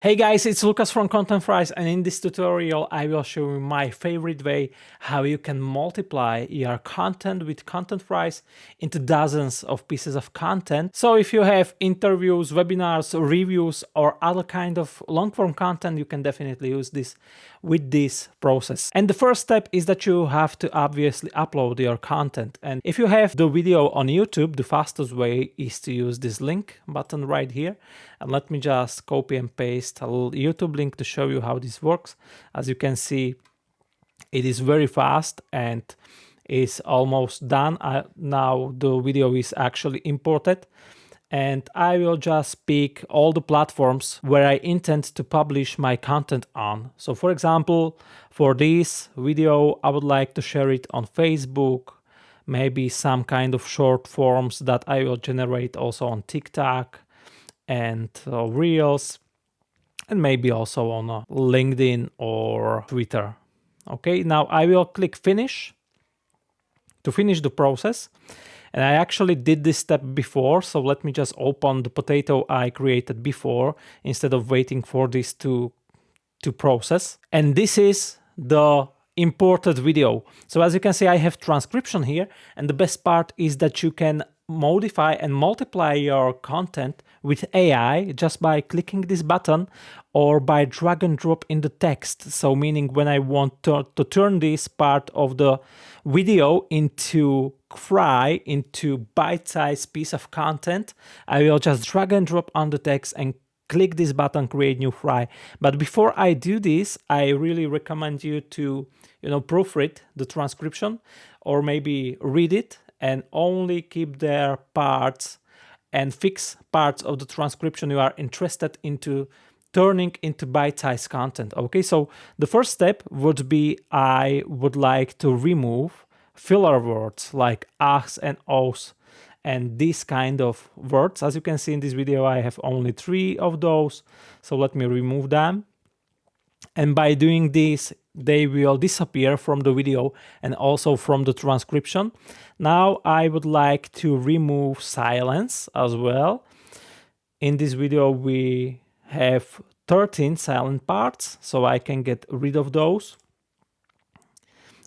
Hey guys, it's Lucas from Content Fries, and in this tutorial I will show you my favorite way how you can multiply your content with Content Fries into dozens of pieces of content. So if you have interviews, webinars, reviews, or other kind of long-form content, you can definitely use this with this process. And the first step is that you have to obviously upload your content. And if you have the video on YouTube, the fastest way is to use this link button right here. And let me just copy and paste a little YouTube link to show you how this works. As you can see, it is very fast and is almost done. Now the video is actually imported. And I will just pick all the platforms where I intend to publish my content on. So for example, for this video, I would like to share it on Facebook, maybe some kind of short forms that I will generate also on TikTok and Reels, and maybe also on LinkedIn or Twitter. Okay, now I will click finish to finish the process. And I actually did this step before, so let me just open the potato I created before instead of waiting for this to process. And this is the imported video. So as you can see, I have transcription here, and the best part is that you can modify and multiply your content with AI just by clicking this button or by drag and drop in the text. So meaning when I want to turn this part of the video into bite-sized piece of content, I will just drag and drop on the text and click this button, create new fry. But before I do this, I really recommend you to, proofread the transcription or maybe read it and only keep their parts and fix parts of the transcription you are interested into turning into bite-sized content. Okay, so the first step would be I would like to remove filler words like ahs and ohs and these kind of words. As you can see in this video, I have only 3 of those. So let me remove them. And by doing this, they will disappear from the video and also from the transcription. Now I would like to remove silence as well. In this video, we have 13 silent parts, so I can get rid of those.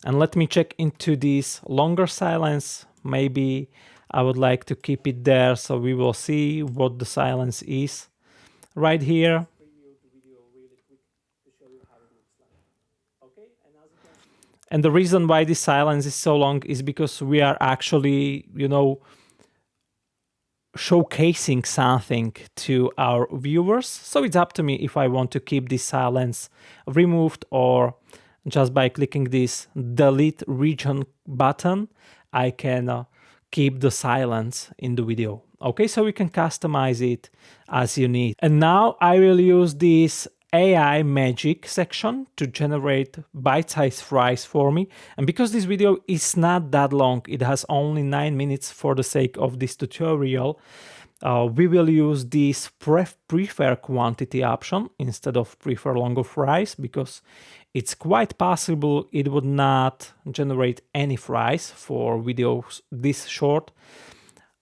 And let me check into this longer silence. Maybe I would like to keep it there, so we will see what the silence is right here. And the reason why this silence is so long is because we are actually, showcasing something to our viewers. So it's up to me if I want to keep this silence removed, or just by clicking this delete region button, I can keep the silence in the video. Okay, so we can customize it as you need. And now I will use this AI magic section to generate bite-sized fries for me. And because this video is not that long, it has only 9 minutes for the sake of this tutorial, we will use this prefer quantity option instead of prefer longer fries, because it's quite possible it would not generate any fries for videos this short.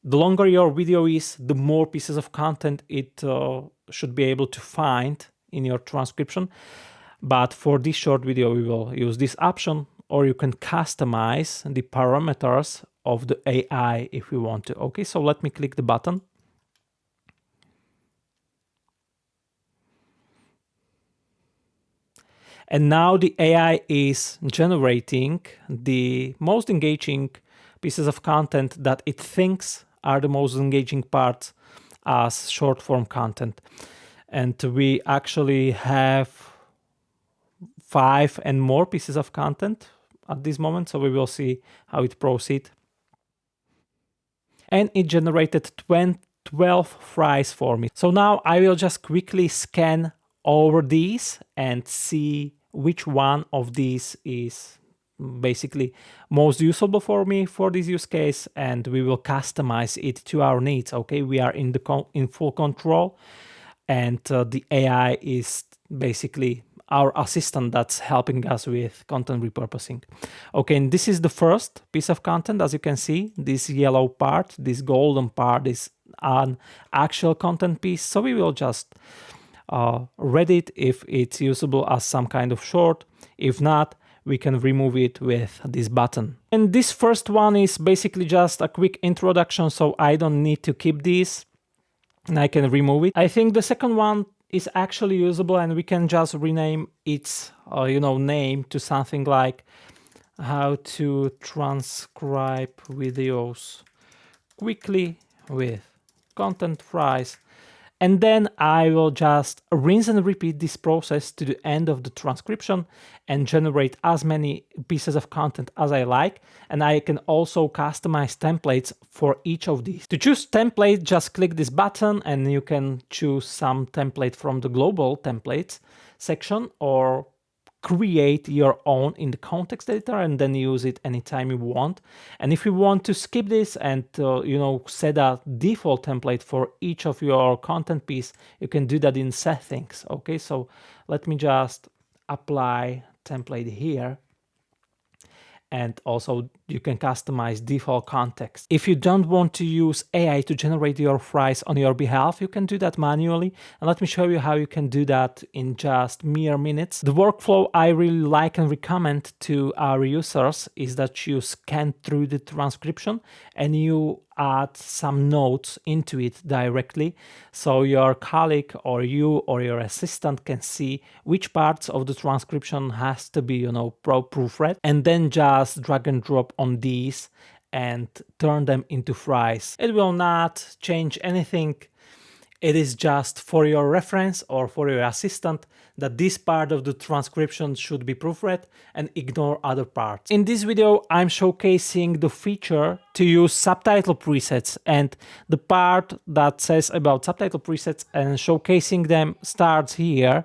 The longer your video is, the more pieces of content it should be able to find in your transcription. But for this short video, we will use this option, or you can customize the parameters of the AI if you want to. Okay, so let me click the button. And now the AI is generating the most engaging pieces of content that it thinks are the most engaging parts as short form content. And we actually have 5 and more pieces of content at this moment. So we will see how it proceeds. And it generated 12 fries for me. So now I will just quickly scan over these and see which one of these is basically most usable for me for this use case, and we will customize it to our needs. Okay, we are in full control, and the AI is basically our assistant that's helping us with content repurposing. Okay, and this is the first piece of content. As you can see, this yellow part, this golden part is an actual content piece. So we will just read it if it's usable as some kind of short. If not, we can remove it with this button. And this first one is basically just a quick introduction, so I don't need to keep this and I can remove it. I think the second one is actually usable, and we can just rename its name to something like how to transcribe videos quickly with content fries. And then I will just rinse and repeat this process to the end of the transcription and generate as many pieces of content as I like. And I can also customize templates for each of these. To choose template, just click this button and you can choose some template from the global templates section, or create your own in the context editor and then use it anytime you want. And if you want to skip this and set a default template for each of your content piece, you can do that in settings. Okay, so let me just apply template here. And also you can customize default context. If you don't want to use AI to generate your fries on your behalf, you can do that manually. And let me show you how you can do that in just mere minutes. The workflow I really like and recommend to our users is that you scan through the transcription and you add some notes into it directly, so your colleague or you or your assistant can see which parts of the transcription has to be proofread, and then just drag and drop on these and turn them into fries. It will not change anything. It is just for your reference or for your assistant that this part of the transcription should be proofread and ignore other parts. In this video, I'm showcasing the feature to use subtitle presets, and the part that says about subtitle presets and showcasing them starts here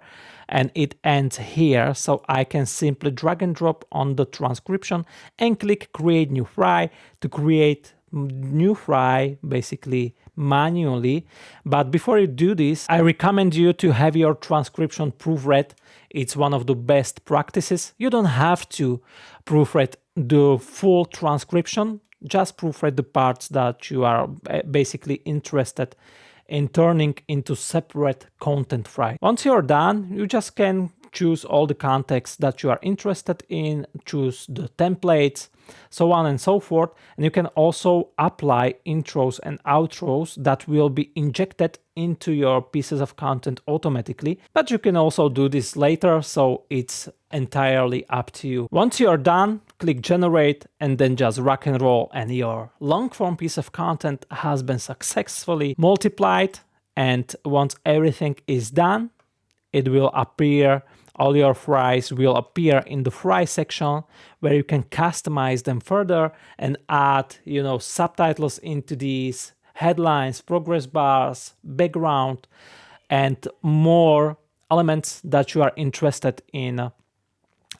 and it ends here. So I can simply drag and drop on the transcription and click create new fry to create new fry basically manually. But before you do this, I recommend you to have your transcription proofread. It's one of the best practices. You don't have to proofread the full transcription, just proofread the parts that you are basically interested in turning into separate content fry. Once you're done, you just can choose all the context that you are interested in, choose the templates, so on and so forth. And you can also apply intros and outros that will be injected into your pieces of content automatically. But you can also do this later, so it's entirely up to you. Once you're done, click generate and then just rock and roll, and your long form piece of content has been successfully multiplied. And once everything is done, it will appear, all your fries will appear in the fry section where you can customize them further and add, subtitles into these, headlines, progress bars, background, and more elements that you are interested in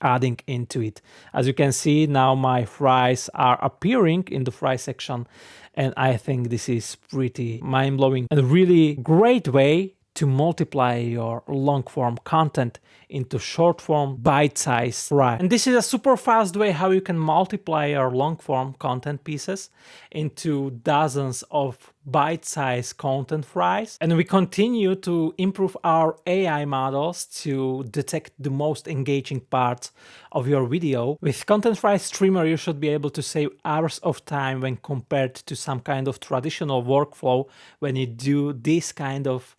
adding into it. As you can see, now my fries are appearing in the fry section, and I think this is pretty mind-blowing and a really great way to multiply your long-form content into short-form, bite-sized fry. And this is a super fast way how you can multiply your long-form content pieces into dozens of bite-sized content fries. And we continue to improve our AI models to detect the most engaging parts of your video. With Content Fry Streamer, you should be able to save hours of time when compared to some kind of traditional workflow when you do this kind of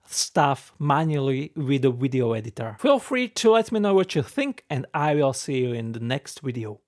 stuff manually with a video editor. Feel free to let me know what you think, and I will see you in the next video.